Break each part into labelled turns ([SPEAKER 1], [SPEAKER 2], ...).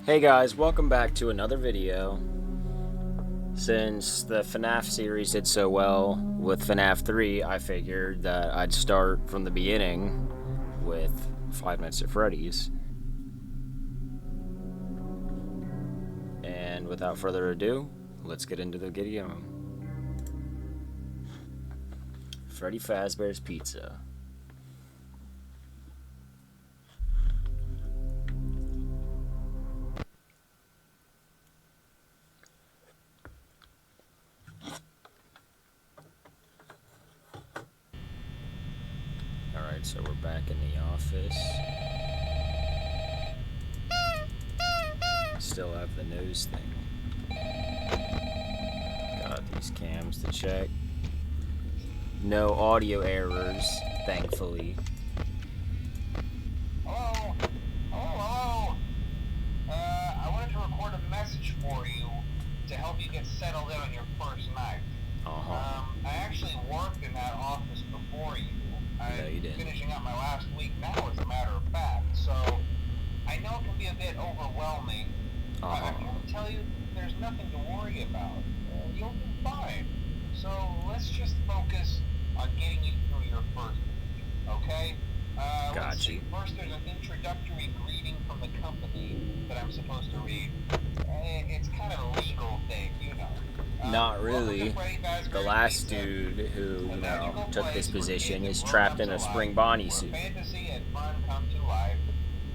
[SPEAKER 1] Hey guys, welcome back to another video. Since the FNAF series did so well with FNAF 3, I figured that I'd start from the beginning with 5 Nights at Freddy's. And without further ado, let's get into the video. Freddy Fazbear's Pizza. Alright, so we're back in the office. Still have the nose thing. Got these cams to check. No audio errors, thankfully.
[SPEAKER 2] Hello? Hello? I wanted to record a message for you to help you get settled in on your first night. I actually worked in that office before you. I'm finishing up my last week now, as a matter of fact, so I know it can be a bit overwhelming. I'm here to tell you there's nothing to worry about. You'll be fine. So let's just focus on getting you through your first week, okay? Let's see. First, there's an introductory greeting from the company that I'm supposed to read. It's kind of a legal thing, you know.
[SPEAKER 1] Not really. The last dude who, took this position is trapped in a spring Bonnie suit.
[SPEAKER 2] Fantasy and fun come to life.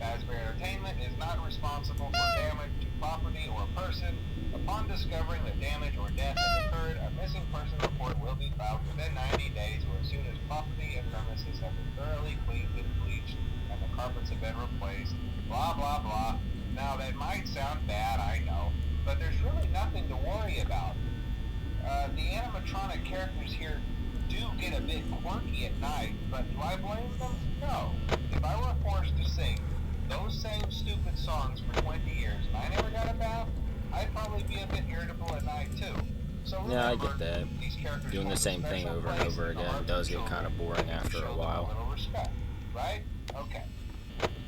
[SPEAKER 2] Fazbear Entertainment is not responsible for damage to property or person. Upon discovering that damage or death has occurred, a missing person report will be filed within 90 days or as soon as property and premises have been thoroughly cleaned and bleached and the carpets have been replaced. Blah, blah, blah. Now, that might sound bad, I know, but there's really nothing to worry about. The animatronic characters here do get a bit quirky at night, but do I blame them? No. If I were forced to sing those same stupid songs for 20 years and I never got a bath, I'd probably be a bit irritable at night too. So remember,
[SPEAKER 1] yeah, I get that. Doing the same thing over and over again does get kind of boring after a while.
[SPEAKER 2] A little respect, right? Okay.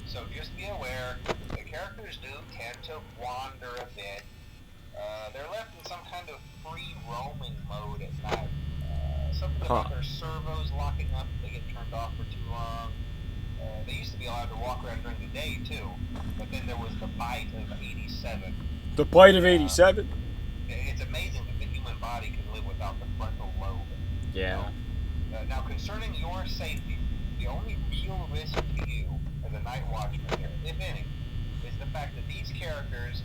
[SPEAKER 2] So just be aware, the characters do tend to wander a bit. They're left in some kind of free roaming mode at night. Something about their servos locking up if they get turned off for too long. They used to be allowed to walk around during the day too, but then there was the bite of 87.
[SPEAKER 1] The bite of 87?
[SPEAKER 2] It's amazing that the human body can live without the frontal lobe.
[SPEAKER 1] Yeah.
[SPEAKER 2] Now, concerning your safety, the only real risk to you as a night watchman here, if any, is the fact that these characters,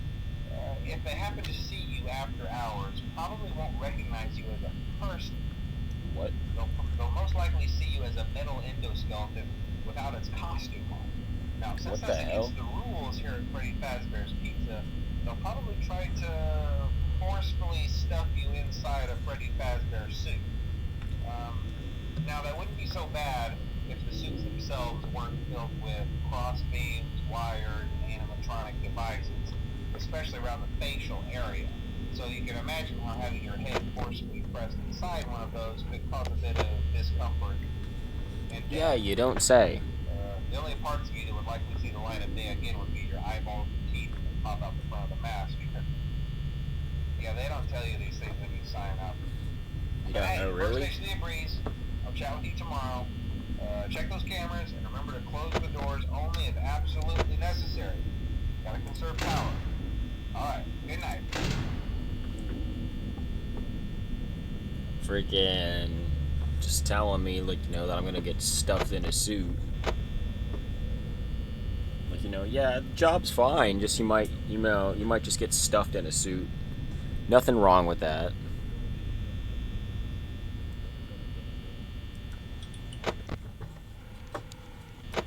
[SPEAKER 2] if they happen to see you after hours, probably won't recognize you as a person.
[SPEAKER 1] What?
[SPEAKER 2] They'll most likely see you as a metal endoskeleton without its costume on. Now, since that's against the rules here at Freddy Fazbear's Pizza, they'll probably try to forcefully stuff you inside a Freddy Fazbear suit. Now, that wouldn't be so bad if the suits themselves weren't filled with cross beams, wires, and animatronic devices, especially around the facial area. So you can imagine how having your head forcefully pressed inside one of those could cause a bit of discomfort. And
[SPEAKER 1] yeah, you don't say.
[SPEAKER 2] The only parts of you that would likely see the light of day again would be your eyeballs and teeth that pop out the front of the mask. Yeah, they don't tell you these things when you sign up.
[SPEAKER 1] You don't know, really?
[SPEAKER 2] First station breeze. I'll chat with you tomorrow. Check those cameras and remember to close the doors only if absolutely necessary. Gotta conserve power. Alright, good night.
[SPEAKER 1] Freaking just telling me, like, that I'm gonna get stuffed in a suit. Like, yeah, the job's fine, just you might just get stuffed in a suit. Nothing wrong with that.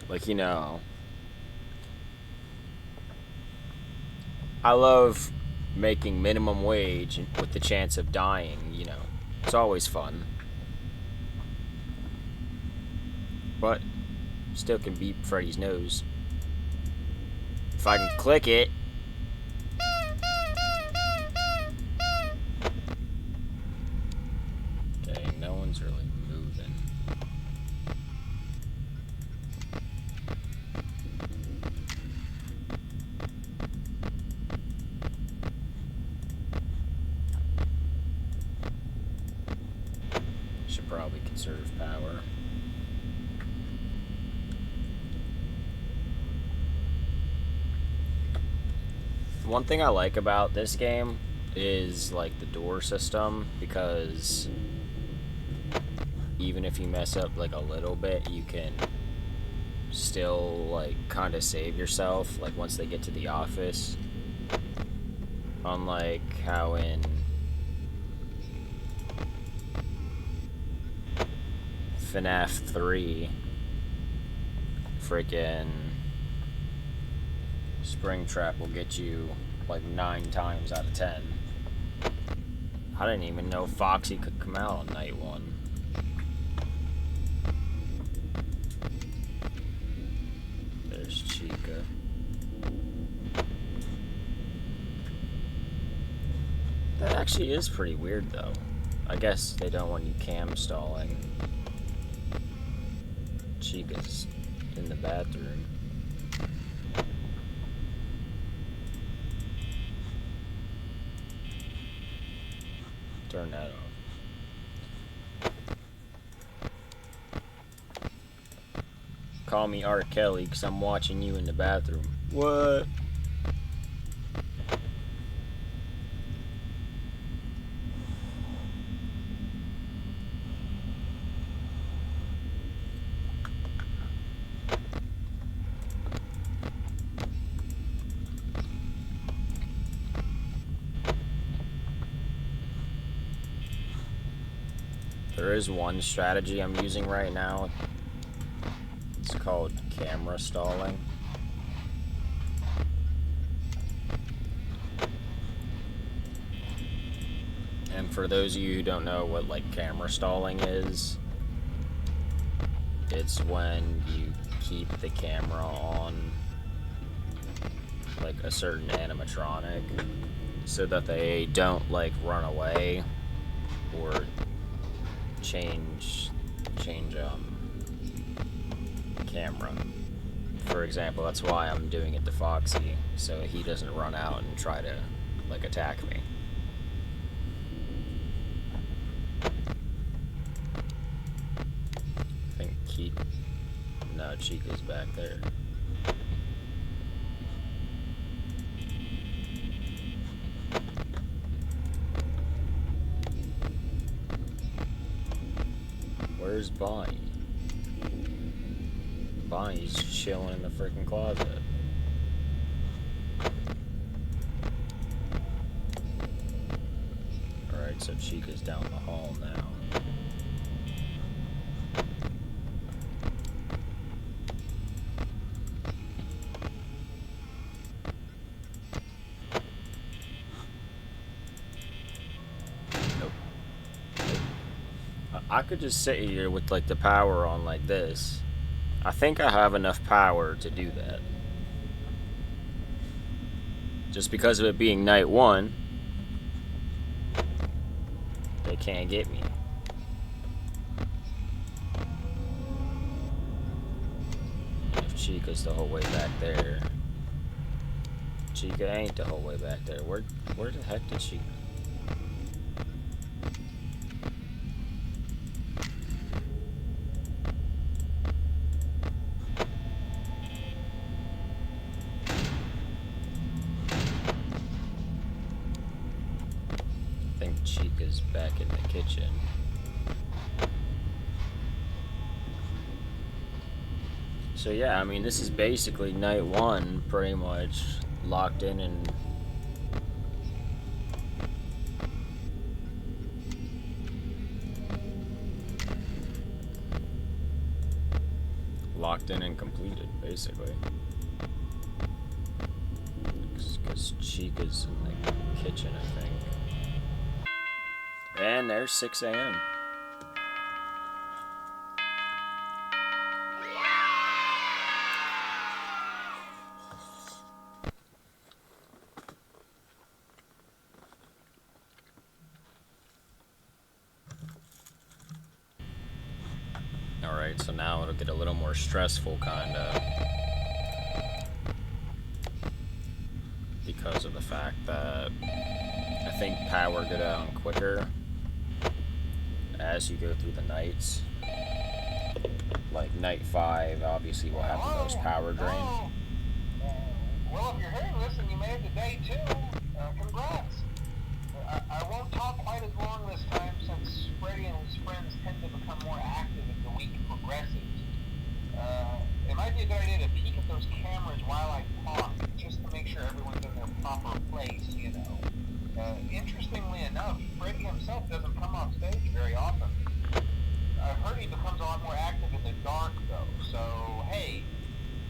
[SPEAKER 1] Like, I love making minimum wage with the chance of dying, It's always fun. But still can beat Freddy's nose. If I can click it. Okay, no one's really moving. conserve power. One thing I like about this game is like the door system, because even if you mess up like a little bit, you can still like kind of save yourself like once they get to the office. Unlike how in FNAF 3, freaking Springtrap will get you like 9 times out of 10. I didn't even know Foxy could come out on night 1. There's Chica. That actually is pretty weird though. I guess they don't want you cam stalling. Chica's in the bathroom. Turn that off. Call me R. Kelly because I'm watching you in the bathroom. What? There is one strategy I'm using right now. It's called camera stalling. And for those of you who don't know what like camera stalling is, it's when you keep the camera on like a certain animatronic so that they don't like run away or change camera. For example, that's why I'm doing it to Foxy, so he doesn't run out and try to like attack me. I think no, Chica's back there. Where's Bonnie? Bonnie's chilling in the freaking closet. Alright, so Chica's down the hall now. I could just sit here with like the power on like this. I think I have enough power to do that. Just because of it being night 1, they can't get me. If Chica's the whole way back there. Chica ain't the whole way back there. Where the heck did she go? Chica's back in the kitchen. So yeah, I mean, this is basically night 1, pretty much locked in and completed, basically. Because Chica's in the kitchen, I think. And there's 6 a.m. Alright, so now it'll get a little more stressful, kinda. Because of the fact that I think power go down quicker as you go through the nights. Like night 5, obviously, will have the most power drain.
[SPEAKER 2] Well, if you're hearing this and you made it to day 2, congrats. I won't talk quite as long this time since Freddy and his friends tend to become more active as the week progresses. It might be a good idea to peek at those cameras while I talk, just to make sure everyone's in their proper place, you know. Interestingly enough, Freddy himself doesn't come off stage very often. I've heard he becomes a lot more active in the dark, though, so hey,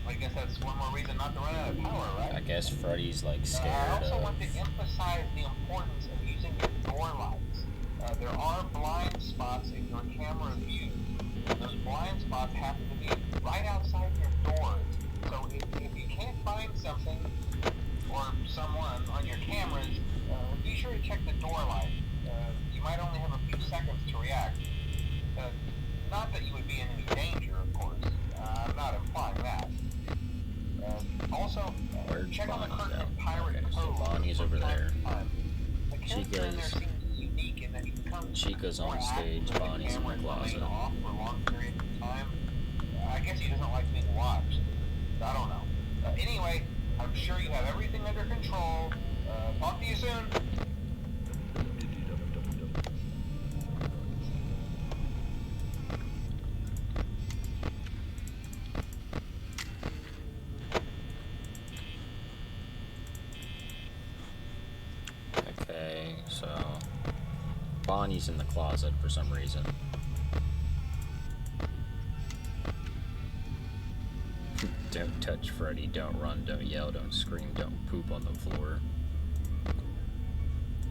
[SPEAKER 2] I guess that's one more reason not to run out of power, right?
[SPEAKER 1] I guess Freddy's like scared
[SPEAKER 2] I also
[SPEAKER 1] of...
[SPEAKER 2] want to emphasize the importance of using your door lights. There are blind spots in your camera view. Those blind spots happen to be right outside your doors. So if you can't find something or someone on your cameras, be sure to check the door light. You might only have a few seconds to react. Not that you would be in any danger, of course. I'm not implying that. Also, check on the curtain of Pirate Cove.
[SPEAKER 1] So Bonnie's over there.
[SPEAKER 2] The character in there seems unique in that he becomes
[SPEAKER 1] Chica's on
[SPEAKER 2] more
[SPEAKER 1] stage,
[SPEAKER 2] active when the
[SPEAKER 1] Bonnie's in the
[SPEAKER 2] cameras remain
[SPEAKER 1] closet.
[SPEAKER 2] off for long periods of time. I guess he doesn't like being watched. I don't know. Anyway, I'm sure you have everything under control. Talk to you soon.
[SPEAKER 1] Okay, so Bonnie's in the closet for some reason. Don't touch Freddy, don't run, don't yell, don't scream, don't poop on the floor.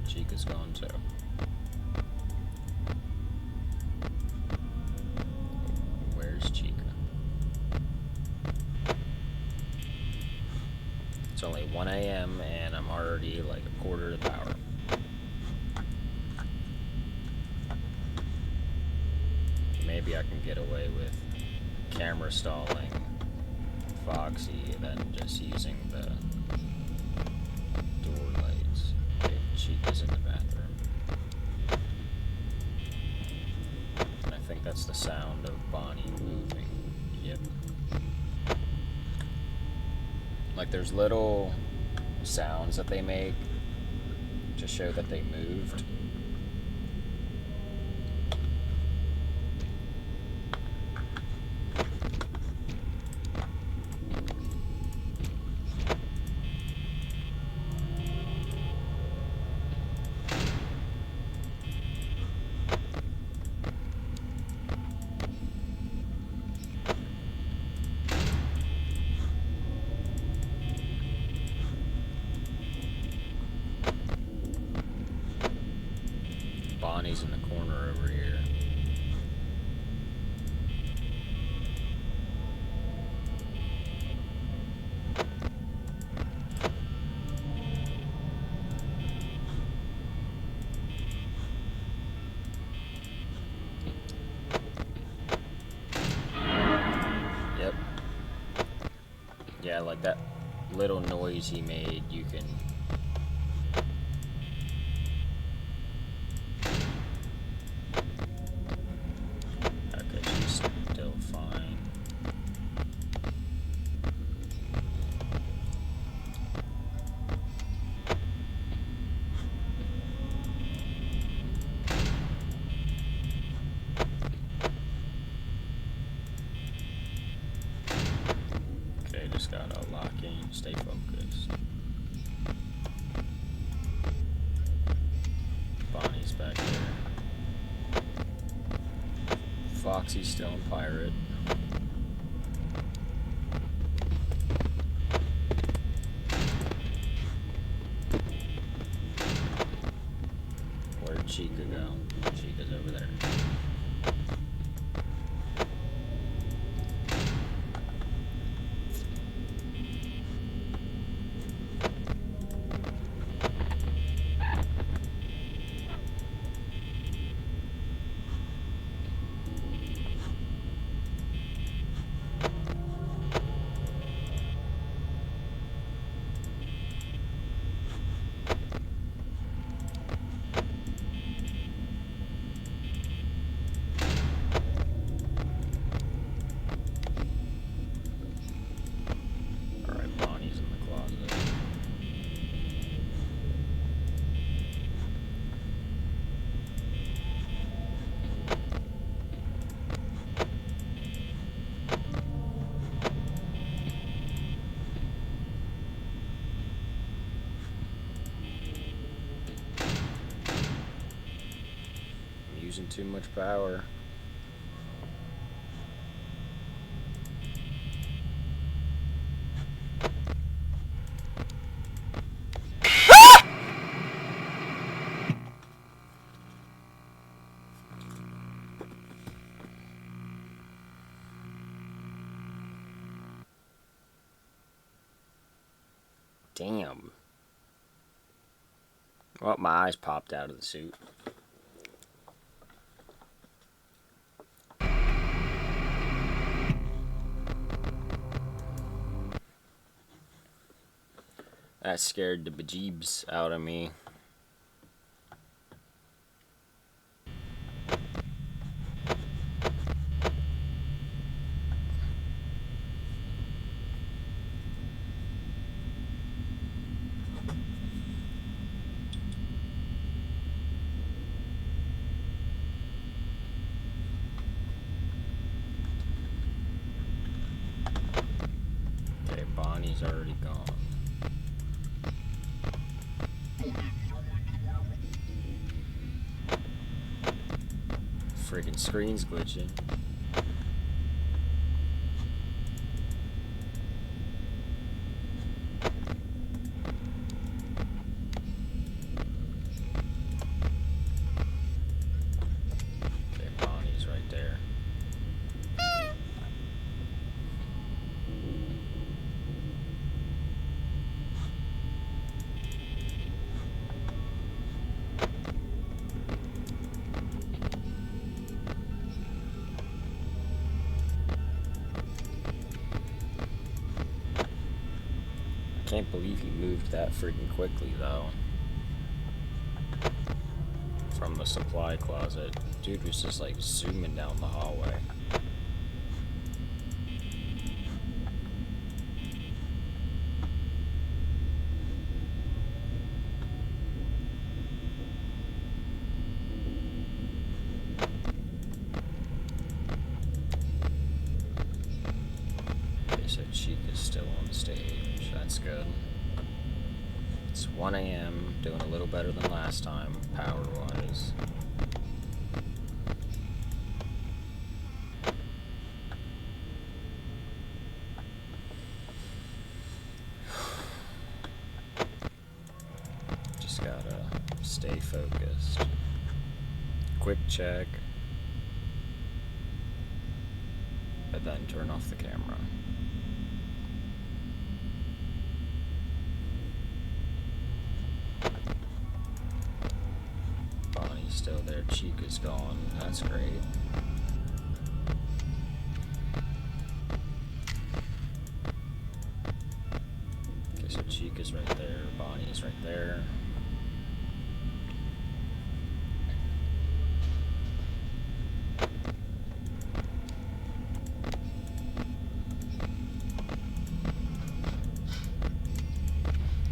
[SPEAKER 1] Chica's gone too. Where's Chica? It's only 1 a.m. and I'm already like a quarter to power. Maybe I can get away with camera stalling Foxy than just using the door lights if Chica's in the bathroom. I think that's the sound of Bonnie moving. Yep. Like there's little sounds that they make to show that they moved. Bonnie's in the corner over here. Yep. Yeah, like that little noise he made, you can... Okay, she's still fine. Okay, just gotta lock in, stay focused. Bonnie's back there. Foxy's still in pirate. Where'd Chica go? Chica's over there. using too much power. Damn. Well, my eyes popped out of the suit. That scared the bejeebs out of me. Okay, Bonnie's already gone. Freaking screen's glitching. Okay, Bonnie's right there. I can't believe he moved that freaking quickly, though. From the supply closet. Dude was just like zooming down the hallway. Okay, so Chica's still on stage. That's good. It's 1 a.m. Doing a little better than last time, power-wise. Just gotta stay focused. Quick check. And then turn off the camera. Bonnie's still there. Chica's gone. That's great. Okay, so Chica's right there. Bonnie's right there.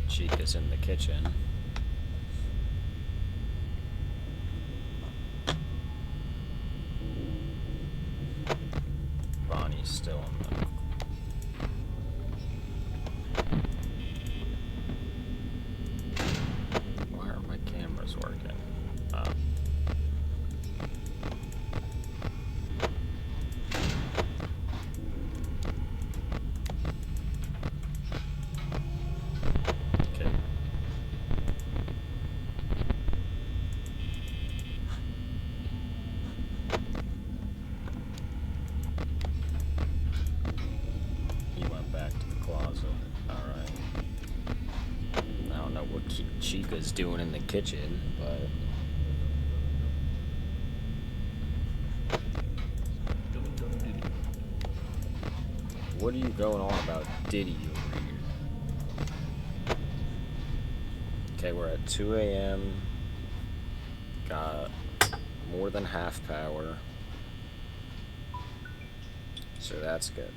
[SPEAKER 1] Chica's in the kitchen. Bonnie's still in the... Why aren't my cameras working? Okay. He went back to the closet. Alright. I don't know what Chica's doing in the kitchen, but... What are you going on about Diddy over here? Okay, we're at 2 a.m. Got more than half power. So that's good.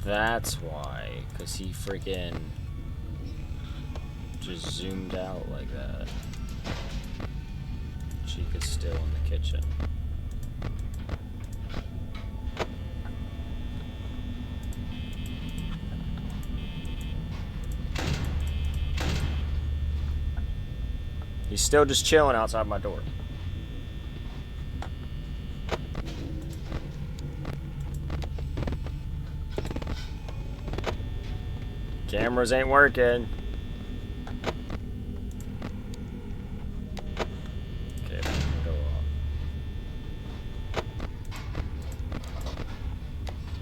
[SPEAKER 1] That's why. Because he freaking just zoomed out like that. Chica's still in the kitchen. He's still just chilling outside my door. Cameras ain't working. Okay, that can go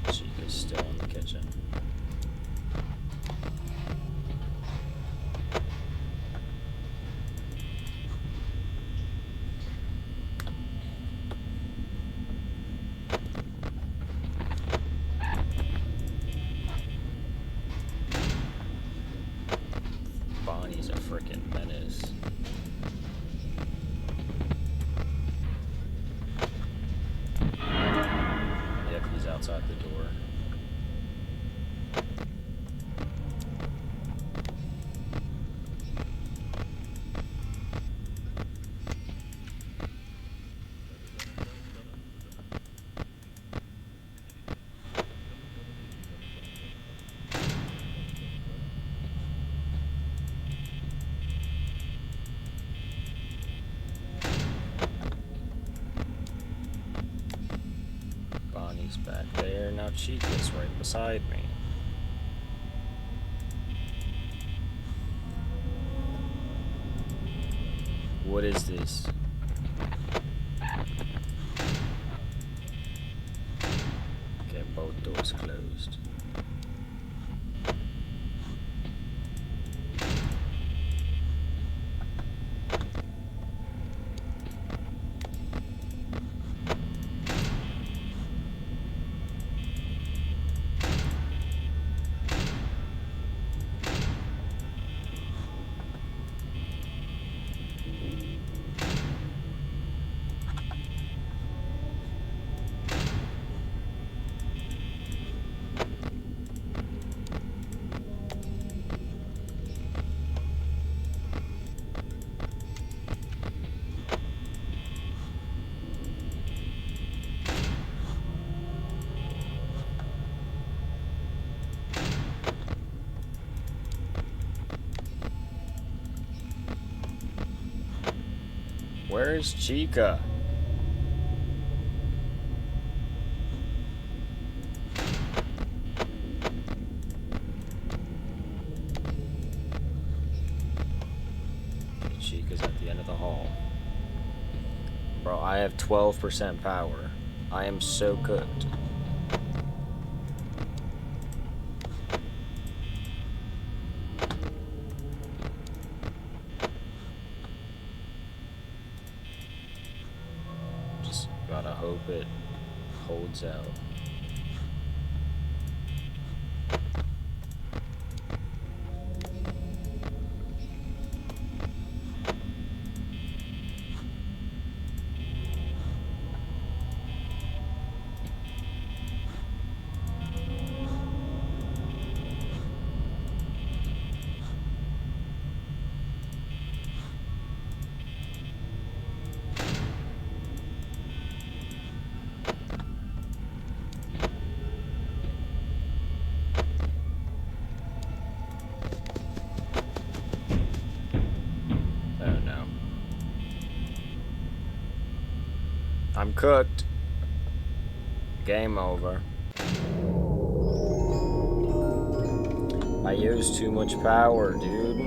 [SPEAKER 1] off. Chica's still in the kitchen. Bonnie's a freaking menace. Yep, he's outside the door. Bonnie's back there. Now Chica's right beside me. What is this? Okay, both doors closed. Where's Chica? Chica's at the end of the hall. Bro, I have 12% power. I am so cooked. Just gotta hope it holds out. I'm cooked. Game over. I used too much power, dude.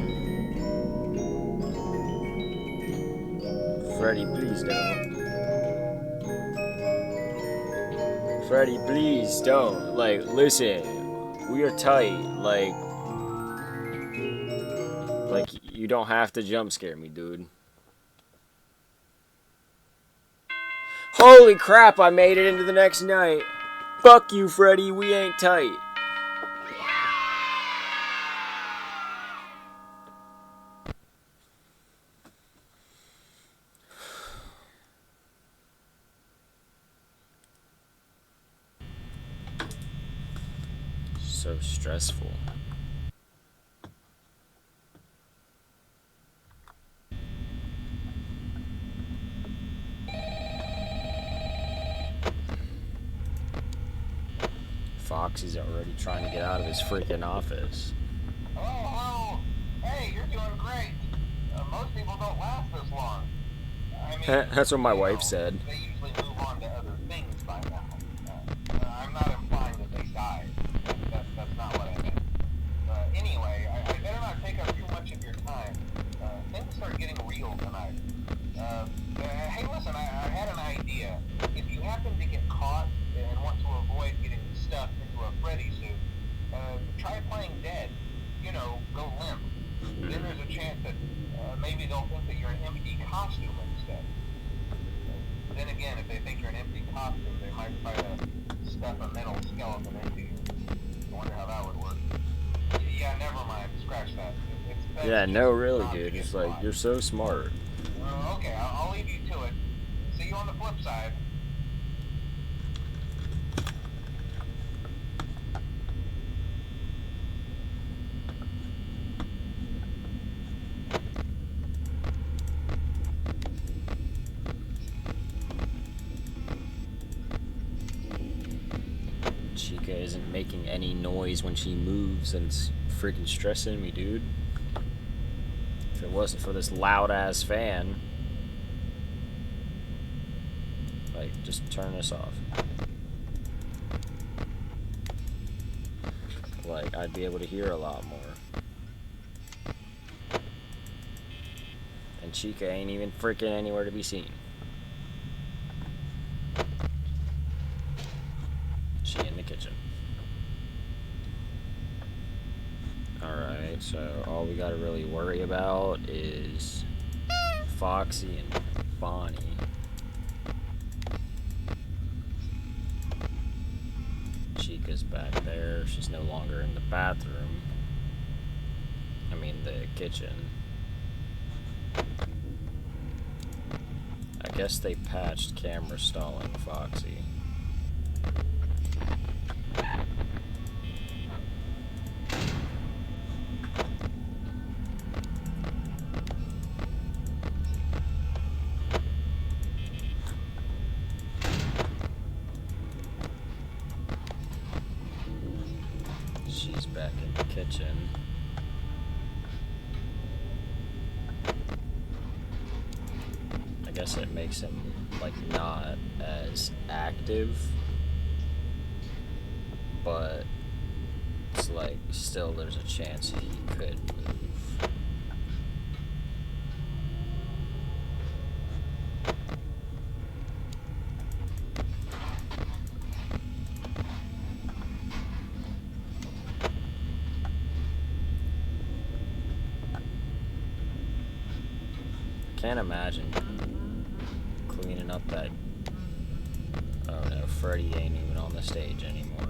[SPEAKER 1] Freddy, please don't. Freddy, please don't. Like, listen. We are tight. Like, you don't have to jump scare me, dude. Holy crap, I made it into the next night. Fuck you, Freddy, we ain't tight. so stressful. Foxy's already trying to get out of his freaking office.
[SPEAKER 2] Oh, hey, you're doing great. Most people don't last this long. I mean,
[SPEAKER 1] That's what my wife said.
[SPEAKER 2] They usually move on to other things by now. I'm not implying that they died. That's not what I meant. Anyway, I better not take up too much of your time. Things start getting real tonight. Hey, listen, I had an idea. If you happen to get caught and want to avoid getting stuffed into a Freddy suit, try playing dead. You know, go limp. Then there's a chance that maybe they'll think that you're an empty costume instead. Then again, if they think you're an empty costume, they might try to stuff a metal skeleton into you. I wonder how that would work. Yeah, never mind. Scratch that.
[SPEAKER 1] Yeah, no, really, dude. It's like, you're so smart.
[SPEAKER 2] Okay, I'll leave you to it. See you on the flip side.
[SPEAKER 1] Chica isn't making any noise when she moves, and it's freaking stressing me, dude. If it wasn't for this loud-ass fan... Like, just turn this off. Like, I'd be able to hear a lot more. And Chica ain't even freaking anywhere to be seen. She in the kitchen. Alright, so all we gotta really worry about is Foxy and Bonnie. Chica's back there. She's no longer in the bathroom. I mean, the kitchen. I guess they patched camera stalling Foxy. She's back in the kitchen. I guess it makes him, like, not as active, but it's like, still there's a chance he could move. Can't imagine cleaning up that... Oh no, Freddy ain't even on the stage anymore.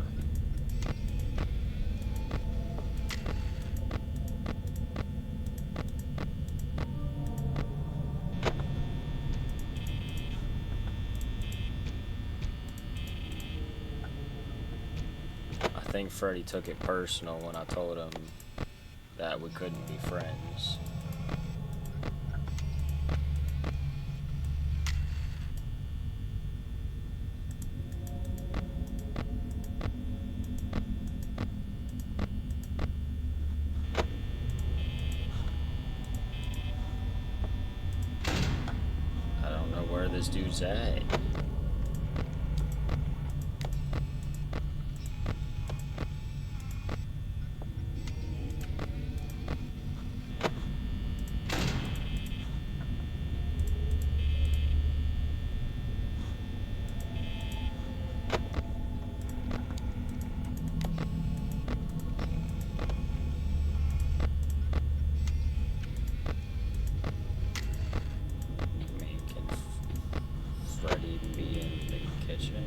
[SPEAKER 1] I think Freddy took it personal when I told him that we couldn't be friends. I don't know where this dude's at. Freddy be in the kitchen?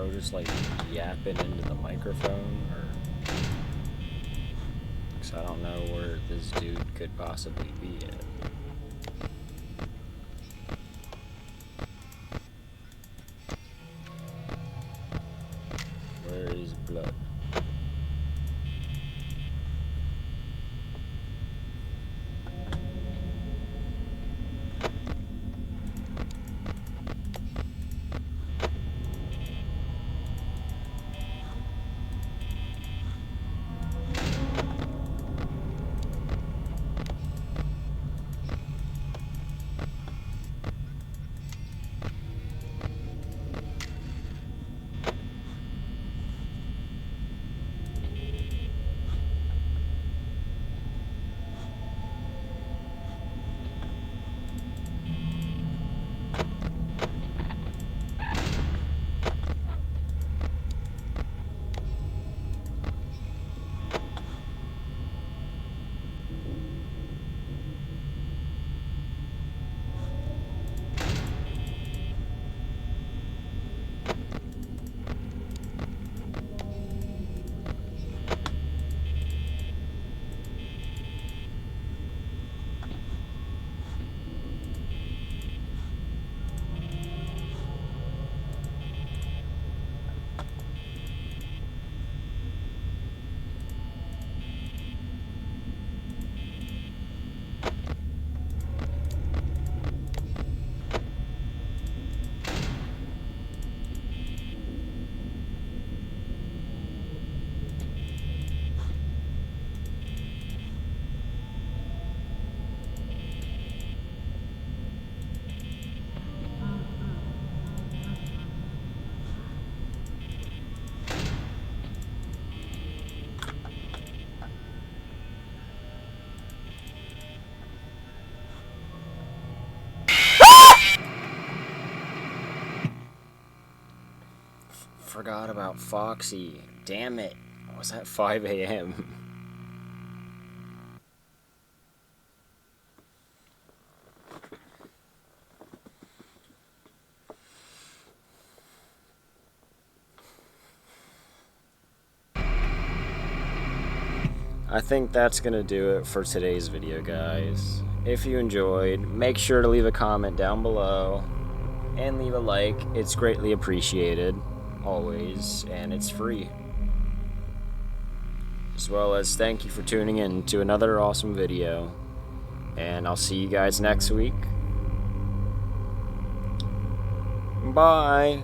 [SPEAKER 1] bro just like yapping into the microphone, or? Cause I don't know where this dude could possibly be at. Where is blood? Forgot about Foxy. Damn it. I was at 5 a.m. I think that's gonna do it for today's video, guys. If you enjoyed, make sure to leave a comment down below and leave a like. It's greatly appreciated, always, and it's free. As well as thank you for tuning in to another awesome video, and I'll see you guys next week. Bye.